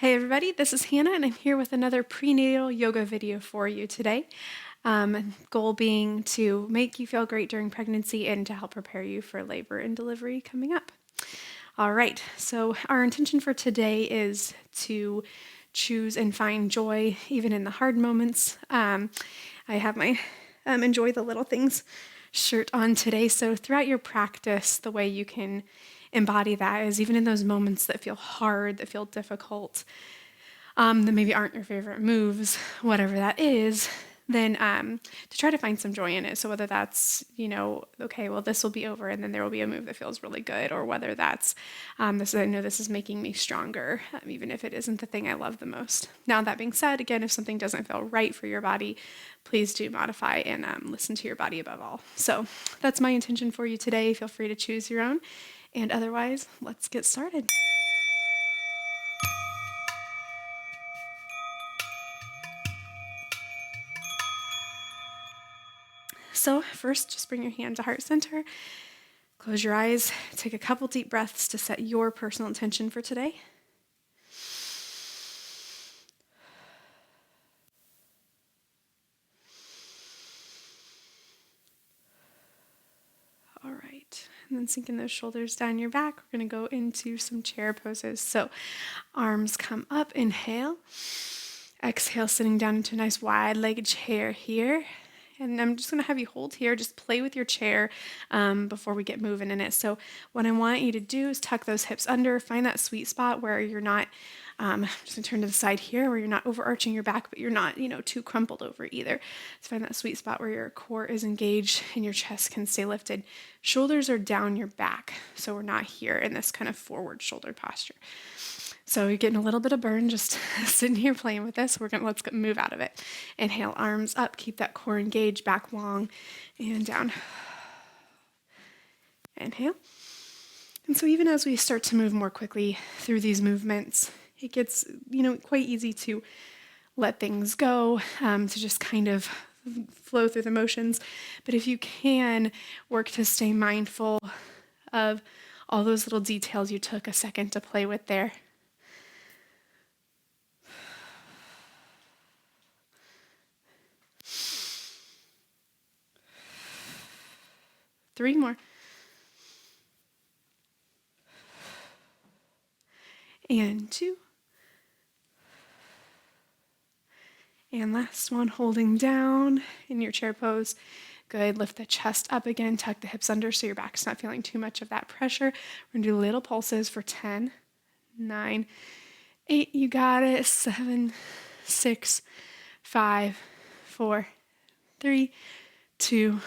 Hey everybody, this is Hannah and I'm here with another prenatal yoga video for you today. Goal being to make you feel great during pregnancy and to help prepare you for labor and delivery coming up. All right, so our intention for today is to choose and find joy even in the hard moments. I have my Enjoy the Little Things shirt on today, so throughout your practice, the way you can embody that is even in those moments that feel hard, that feel difficult, that maybe aren't your favorite moves, whatever that is, then to try to find some joy in it. So whether that's, okay, well, this will be over and then there will be a move that feels really good, or whether that's, I know this is making me stronger, even if it isn't the thing I love the most. Now, that being said, again, if something doesn't feel right for your body, please do modify and listen to your body above all. So that's my intention for you today. Feel free to choose your own. And otherwise, let's get started. So first, just bring your hand to heart center. Close your eyes. Take a couple deep breaths to set your personal intention for today. All right, and then sinking those shoulders down your back. We're going to go into some chair poses. So arms come up, inhale. Exhale, sitting down into a nice wide-legged chair here. And I'm just going to have you hold here. Just play with your chair before we get moving in it. So what I want you to do is tuck those hips under. Find that sweet spot where you're not, just going to turn to the side here, where you're not overarching your back, but you're not, too crumpled over either. So find that sweet spot where your core is engaged and your chest can stay lifted. Shoulders are down your back, so we're not here in this kind of forward shoulder posture. So you're getting a little bit of burn just sitting here playing with this. Let's move out of it. Inhale, arms up, keep that core engaged, back long, and down. Inhale. And so even as we start to move more quickly through these movements, it gets, quite easy to let things go, to just kind of flow through the motions. But if you can, work to stay mindful of all those little details you took a second to play with there. Three more. And two. And last one, holding down in your chair pose. Good, lift the chest up again, tuck the hips under so your back's not feeling too much of that pressure. We're gonna do little pulses for 10, 9, 8, you got it, 7, 6, 5, 4, 3, 2,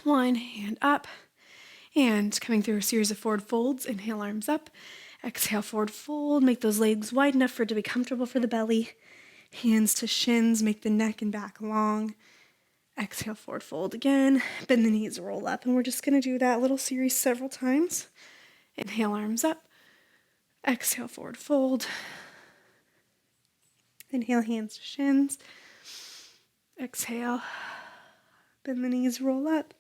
1, hand up. And coming through a series of forward folds, inhale, arms up. Exhale, forward fold. Make those legs wide enough for it to be comfortable for the belly. Hands to shins, make the neck and back long. Exhale, forward fold again. Bend the knees, roll up. And we're just going to do that little series several times. Inhale, arms up. Exhale, forward fold. Inhale, hands to shins. Exhale, bend the knees, roll up.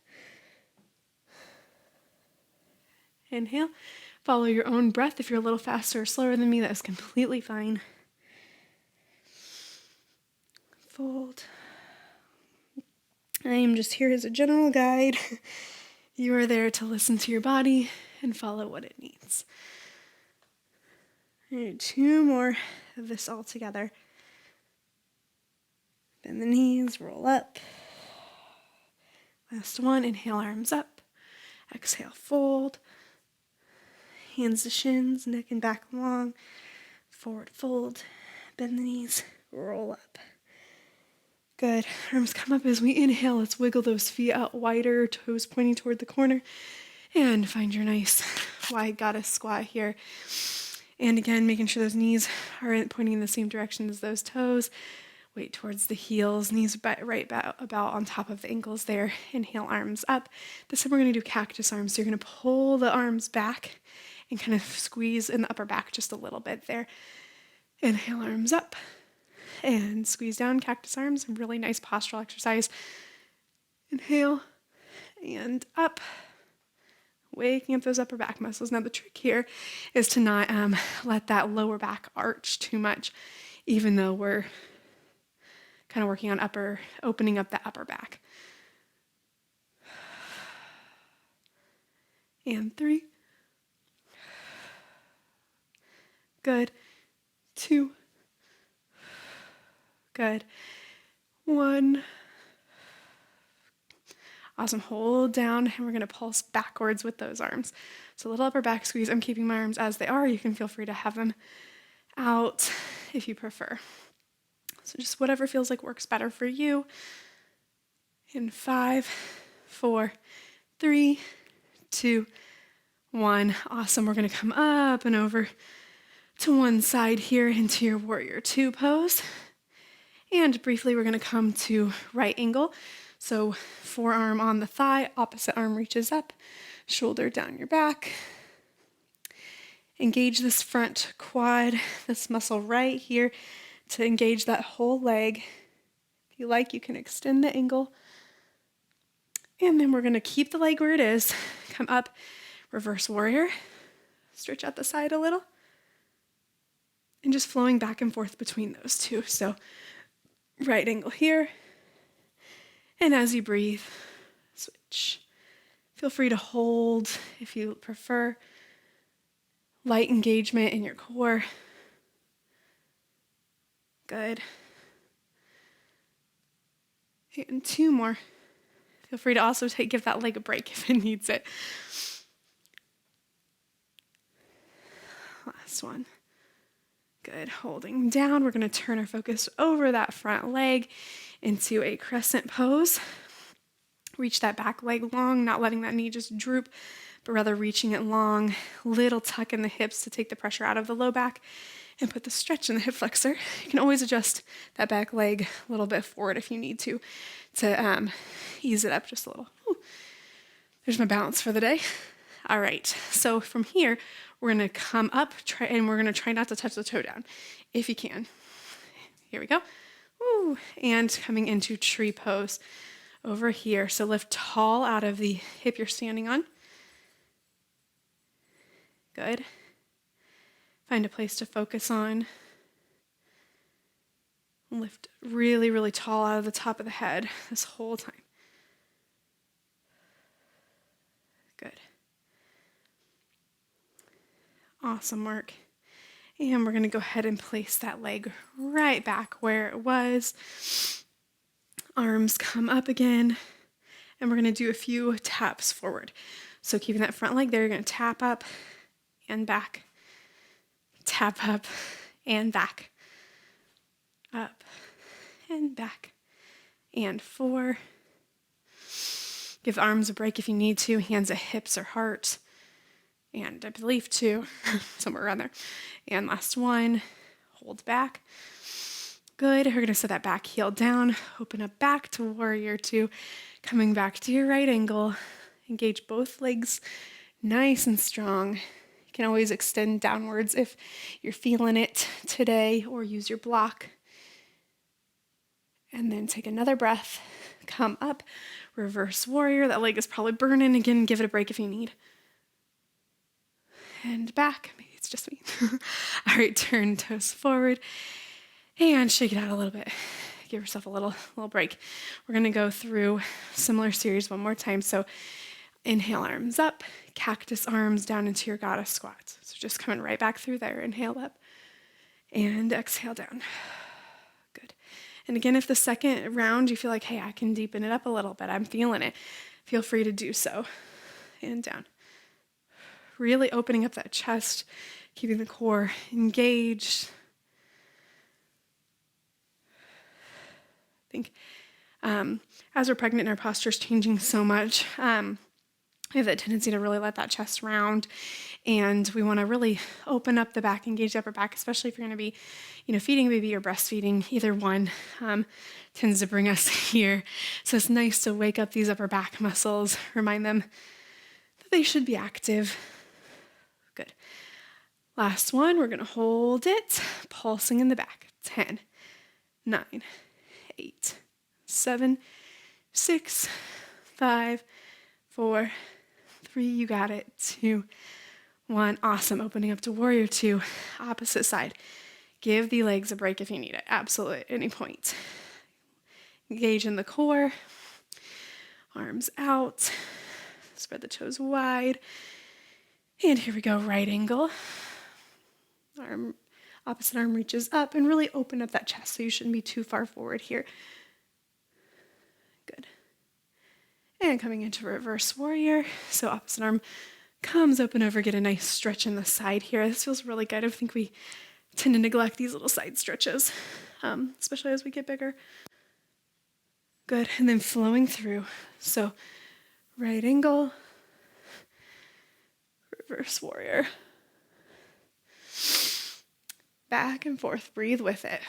Inhale. Follow your own breath. If you're a little faster or slower than me, that is completely fine. Fold. I am just here as a general guide. You are there to listen to your body and follow what it needs. And two more of this all together. Bend the knees, roll up. Last one, inhale, arms up. Exhale, fold. Hands to shins, neck and back long. Forward fold. Bend the knees, roll up. Good. Arms come up as we inhale. Let's wiggle those feet out wider, toes pointing toward the corner. And find your nice wide goddess squat here. And again, making sure those knees are pointing in the same direction as those toes. Weight towards the heels, knees right about on top of the ankles there. Inhale, arms up. This time we're going to do cactus arms. So you're going to pull the arms back and kind of squeeze in the upper back just a little bit there. Inhale, arms up. And squeeze down, cactus arms. A really nice postural exercise. Inhale and up. waking up those upper back muscles. Now the trick here is to not let that lower back arch too much, even though we're kind of working on opening up the upper back. And 3. Good. 2. Good. 1. Awesome. Hold down, and we're going to pulse backwards with those arms. So little upper back squeeze. I'm keeping my arms as they are. You can feel free to have them out if you prefer. So just whatever feels like works better for you. In 5, 4, 3, 2, 1. Awesome. We're going to come up and over to one side here into your warrior 2 pose. And briefly, we're going to come to right angle. So forearm on the thigh, opposite arm reaches up, shoulder down your back. Engage this front quad, this muscle right here to engage that whole leg. If you like, you can extend the angle. And then we're going to keep the leg where it is. Come up, reverse warrior. Stretch out the side a little. And just flowing back and forth between those two. So right angle here. And as you breathe, switch. Feel free to hold if you prefer. Light engagement in your core. Good. And 2 more. Feel free to also give that leg a break if it needs it. Last one. Good. Holding down. We're going to turn our focus over that front leg into a crescent pose. Reach that back leg long, not letting that knee just droop, but rather reaching it long. Little tuck in the hips to take the pressure out of the low back and put the stretch in the hip flexor. You can always adjust that back leg a little bit forward if you need to ease it up just a little. Ooh. There's my balance for the day. All right, so from here, we're gonna come up, and we're gonna try not to touch the toe down, if you can. Here we go. Woo. And coming into tree pose over here. So lift tall out of the hip you're standing on. Good. Find a place to focus on. Lift really, really tall out of the top of the head this whole time. Good. Awesome work. And we're going to go ahead and place that leg right back where it was. Arms come up again. And we're going to do a few taps forward. So keeping that front leg there, you're going to tap up and back. Tap up and back. Up and back. And 4. Give the arms a break if you need to. Hands at hips or heart. And I believe 2, somewhere around there. And last 1, hold back. Good, we're gonna set that back heel down, open up back to warrior 2, coming back to your right angle. Engage both legs nice and strong. You can always extend downwards if you're feeling it today, or use your block. And then take another breath, come up, reverse warrior. That leg is probably burning. Again, give it a break if you need. And back. Maybe it's just me. All right, turn toes forward and shake it out a little bit. Give yourself a little break. We're going to go through similar series one more time. So inhale, arms up, cactus arms down into your goddess squat. So just coming right back through there. Inhale up and exhale down. Good. And again, if the second round you feel like, hey, I can deepen it up a little bit, I'm feeling it, feel free to do so. And down. Really opening up that chest, keeping the core engaged. I think as we're pregnant and our posture is changing so much, we have that tendency to really let that chest round, and we want to really open up the back, engage the upper back, especially if you're going to be, feeding a baby or breastfeeding. Either one tends to bring us here. So it's nice to wake up these upper back muscles, remind them that they should be active. Good. Last one, we're going to hold it, pulsing in the back. 10, 9, 8, 7, 6, 5, 4, 3, you got it. 2, 1, awesome. Opening up to warrior 2, opposite side. Give the legs a break if you need it, absolutely, at any point. Engage in the core, arms out, spread the toes wide. And here we go, right angle. Opposite arm reaches up and really open up that chest, so you shouldn't be too far forward here. Good. And coming into reverse warrior. So opposite arm comes open over, get a nice stretch in the side here. This feels really good. I think we tend to neglect these little side stretches, especially as we get bigger. Good, and then flowing through. So right angle, reverse warrior. Back and forth, breathe with it.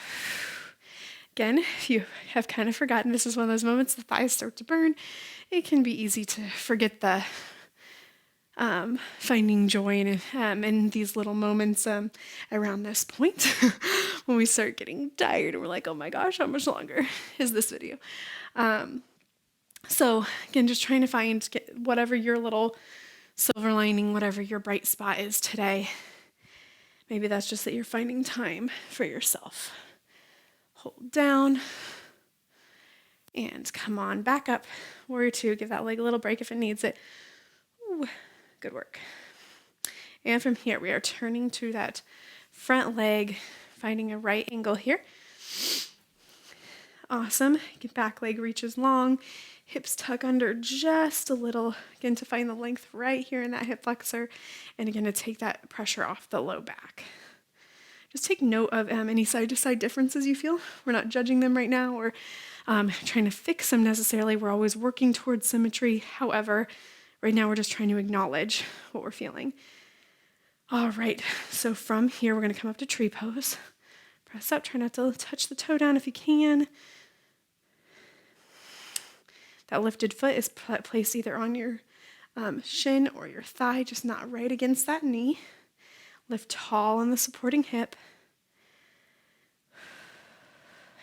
Again, if you have kind of forgotten, this is one of those moments the thighs start to burn. It can be easy to forget the finding joy in these little moments around this point when we start getting tired and we're like, oh my gosh, how much longer is this video? So again, just trying to find whatever your little silver lining, whatever your bright spot is today. Maybe that's just that you're finding time for yourself. Hold down and come on back up. Warrior 2, give that leg a little break if it needs it. Ooh, good work. And from here, we are turning to that front leg, finding a right angle here. Awesome. Back leg reaches long, hips tuck under just a little, again, to find the length right here in that hip flexor, and again, to take that pressure off the low back. Just take note of any side-to-side differences you feel. We're not judging them right now or trying to fix them necessarily. We're always working towards symmetry. However, right now we're just trying to acknowledge what we're feeling. All right, so from here, we're going to come up to tree pose. Press up, try not to touch the toe down if you can. That lifted foot is placed either on your shin or your thigh, just not right against that knee. Lift tall on the supporting hip.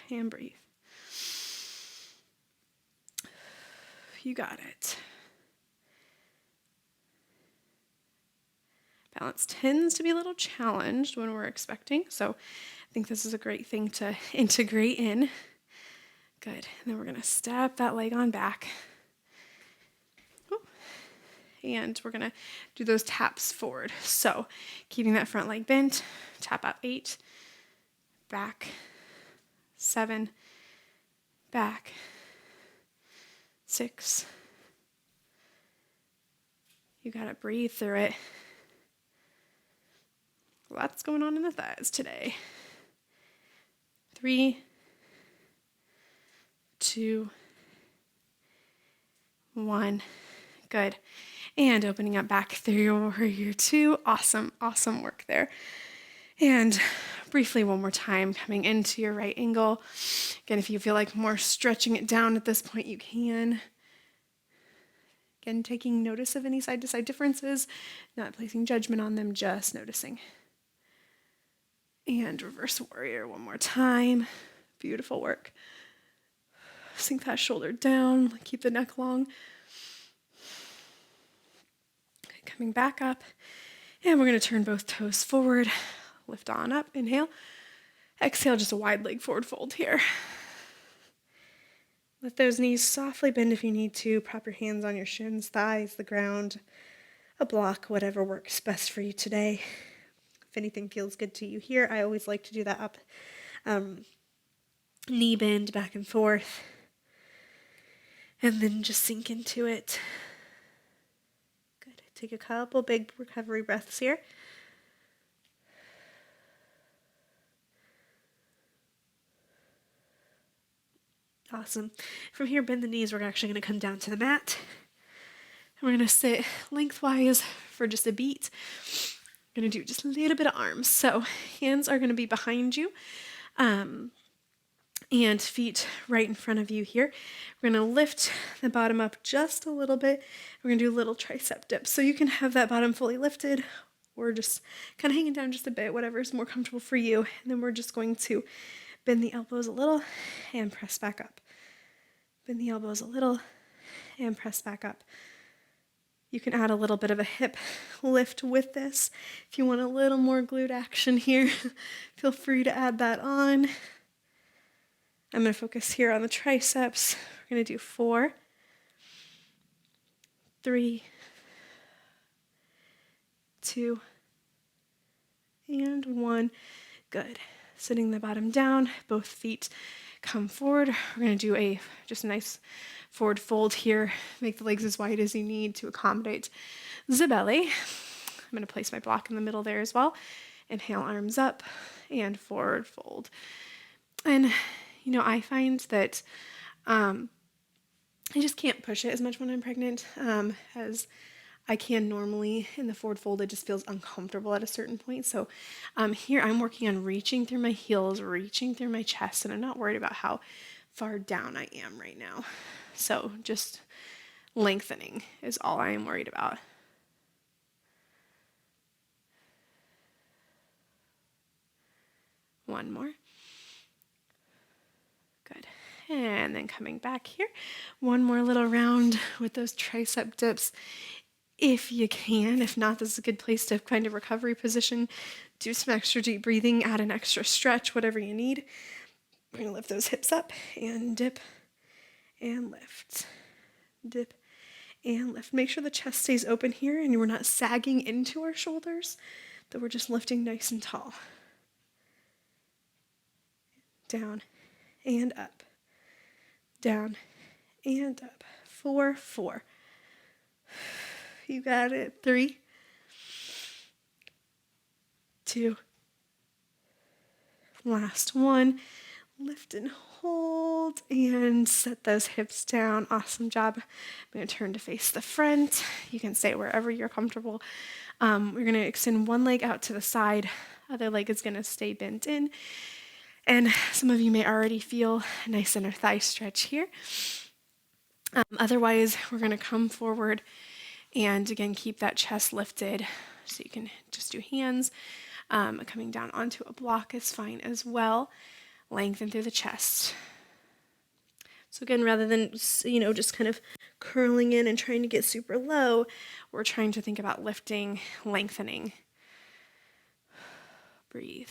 And breathe. You got it. Balance tends to be a little challenged when we're expecting, so I think this is a great thing to integrate in. Good. And then we're going to step that leg on back. And we're going to do those taps forward. So keeping that front leg bent, tap out 8, back, 7, back, 6. You got to breathe through it. Lots going on in the thighs today. 3, 2, 1. Good. And opening up back through your warrior 2. Awesome, awesome work there. And briefly one more time, coming into your right angle. Again, if you feel like more stretching it down at this point, you can. Again, taking notice of any side-to-side differences, not placing judgment on them, just noticing. And reverse warrior one more time. Beautiful work. Sink that shoulder down, keep the neck long. Coming back up, and we're going to turn both toes forward. Lift on up, inhale. Exhale, just a wide leg forward fold here. Let those knees softly bend if you need to. Prop your hands on your shins, thighs, the ground, a block, whatever works best for you today. If anything feels good to you here, I always like to do that up knee bend back and forth. And then just sink into it. Good. Take a couple big recovery breaths here. Awesome. From here, bend the knees. We're actually going to come down to the mat. And we're going to sit lengthwise for just a beat. We're going to do just a little bit of arms. So hands are going to be behind you. And feet right in front of you here. We're going to lift the bottom up just a little bit. We're going to do a little tricep dip. So you can have that bottom fully lifted or just kind of hanging down just a bit, whatever is more comfortable for you. And then we're just going to bend the elbows a little and press back up. Bend the elbows a little and press back up. You can add a little bit of a hip lift with this. If you want a little more glute action here, feel free to add that on. I'm going to focus here on the triceps. We're going to do 4, 3, 2, and 1. Good. Sitting the bottom down, both feet come forward. We're going to do a just nice forward fold here. Make the legs as wide as you need to accommodate the belly. I'm going to place my block in the middle there as well. Inhale, arms up, and forward fold. And, I find that I just can't push it as much when I'm pregnant as I can normally. In the forward fold, it just feels uncomfortable at a certain point. So here I'm working on reaching through my heels, reaching through my chest, and I'm not worried about how far down I am right now. So just lengthening is all I am worried about. One more. Good. And then coming back here, one more little round with those tricep dips. If you can, if not, this is a good place to find a recovery position. Do some extra deep breathing, add an extra stretch, whatever you need. We're going to lift those hips up and dip and lift. Dip and lift. Make sure the chest stays open here and we're not sagging into our shoulders, that we're just lifting nice and tall. Down and up. Down and up. 4, 4. You got it. 3, 2. Last one. Lift and hold and set those hips down. Awesome job. I'm going to turn to face the front. You can stay wherever you're comfortable. We're going to extend one leg out to the side. Other leg is going to stay bent in. And some of you may already feel a nice inner thigh stretch here. Otherwise, we're going to come forward and again, keep that chest lifted. So you can just do hands. Coming down onto a block is fine as well. Lengthen through the chest. So again, rather than, just kind of curling in and trying to get super low, we're trying to think about lifting, lengthening. Breathe.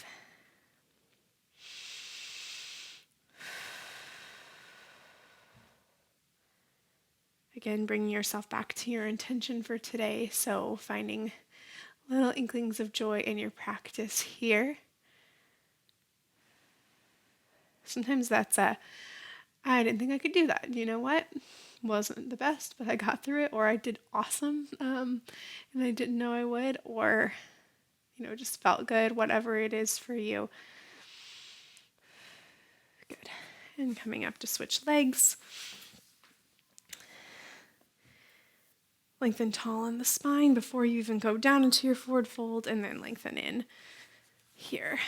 Again, bringing yourself back to your intention for today. So finding little inklings of joy in your practice here. Sometimes that's I didn't think I could do that. You know what? Wasn't the best, but I got through it, or I did awesome, and I didn't know I would, or, just felt good, whatever it is for you. Good. And coming up to switch legs. Lengthen tall in the spine before you even go down into your forward fold, and then lengthen in here.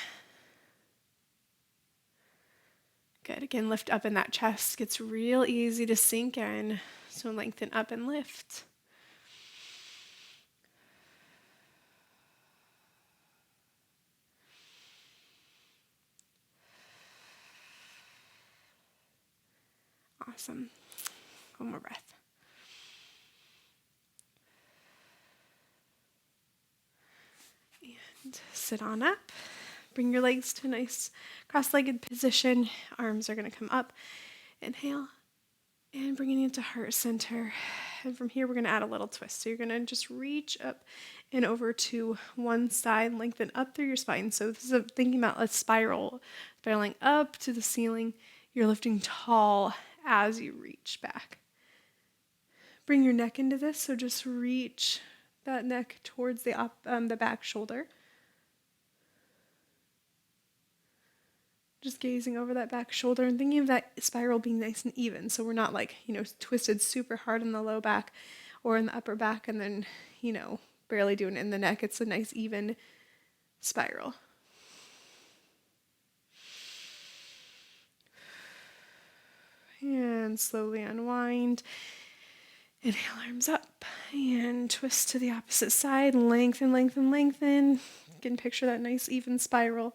Good. Again, lift up in that chest. Gets real easy to sink in. So lengthen up and lift. Awesome. One more breath. And sit on up. Bring your legs to a nice cross-legged position. Arms are going to come up. Inhale. And bringing it to heart center. And from here, we're going to add a little twist. So you're going to just reach up and over to one side, lengthen up through your spine. So this is thinking about a spiral, spiraling up to the ceiling. You're lifting tall as you reach back. Bring your neck into this. So just reach that neck towards the back shoulder. Just gazing over that back shoulder and thinking of that spiral being nice and even. So we're not twisted super hard in the low back or in the upper back and then, barely doing it in the neck. It's a nice even spiral. And slowly unwind. Inhale, arms up and twist to the opposite side. Lengthen, lengthen, lengthen. You can picture that nice even spiral.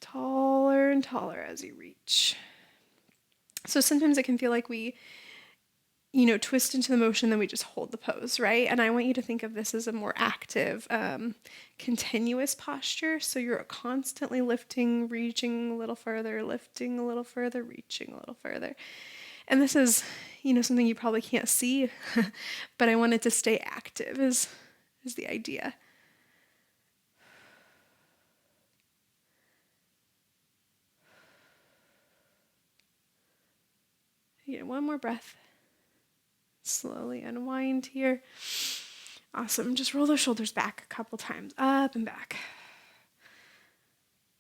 Taller and taller as you reach. So sometimes it can feel like we, twist into the motion, then we just hold the pose, right? And I want you to think of this as a more active, continuous posture. So you're constantly lifting, reaching a little further, lifting a little further, reaching a little further. And this is, something you probably can't see, but I want it to stay active is the idea. One more breath. Slowly unwind here. Awesome. Just roll those shoulders back a couple times, up and back.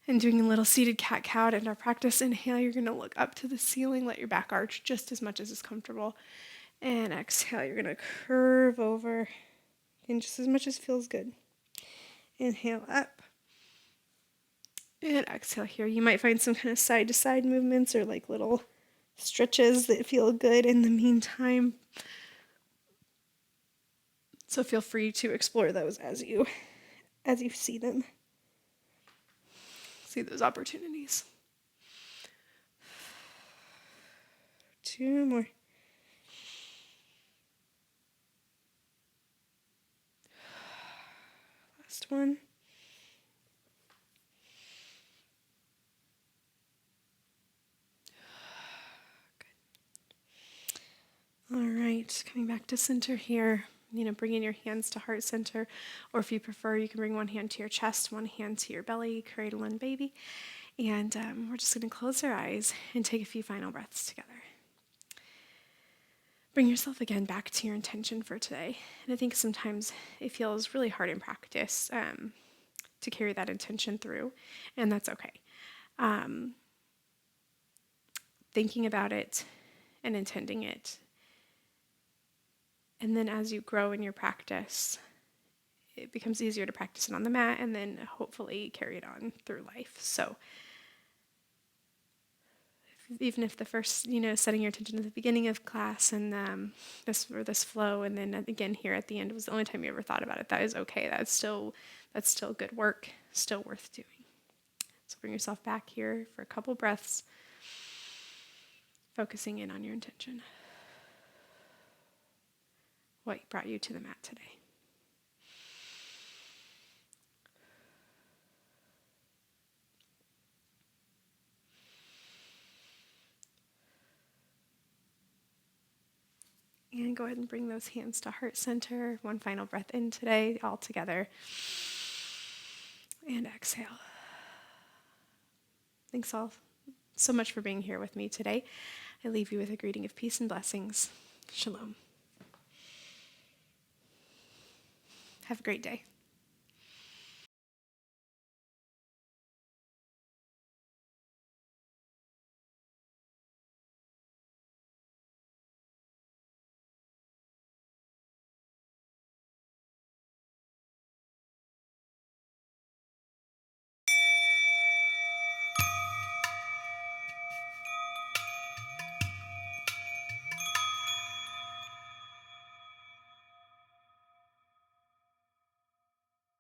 And doing a little seated cat-cow in our practice. Inhale, you're going to look up to the ceiling, let your back arch just as much as is comfortable. And exhale, you're going to curve over, and just as much as feels good. Inhale up. And exhale here. You might find some kind of side-to-side movements or like little stretches that feel good in the meantime. So feel free to explore those as you see them. See those opportunities. 2 more. Last one. Good. All right, coming back to center here. Bringing your hands to heart center, or if you prefer, you can bring one hand to your chest, one hand to your belly, cradle and baby. And we're just going to close our eyes and take a few final breaths together. Bring yourself again back to your intention for today. And I think sometimes it feels really hard in practice to carry that intention through, and that's okay. Thinking about it and intending it. And then as you grow in your practice, it becomes easier to practice it on the mat and then hopefully carry it on through life. So even if the first, setting your attention at the beginning of class and this flow, and then again here at the end was the only time you ever thought about it, that is okay. That's still good work, still worth doing. So bring yourself back here for a couple breaths, focusing in on your intention. What brought you to the mat today? And go ahead and bring those hands to heart center. One final breath in today, all together. And exhale. Thanks all so much for being here with me today. I leave you with a greeting of peace and blessings. Shalom. Have a great day.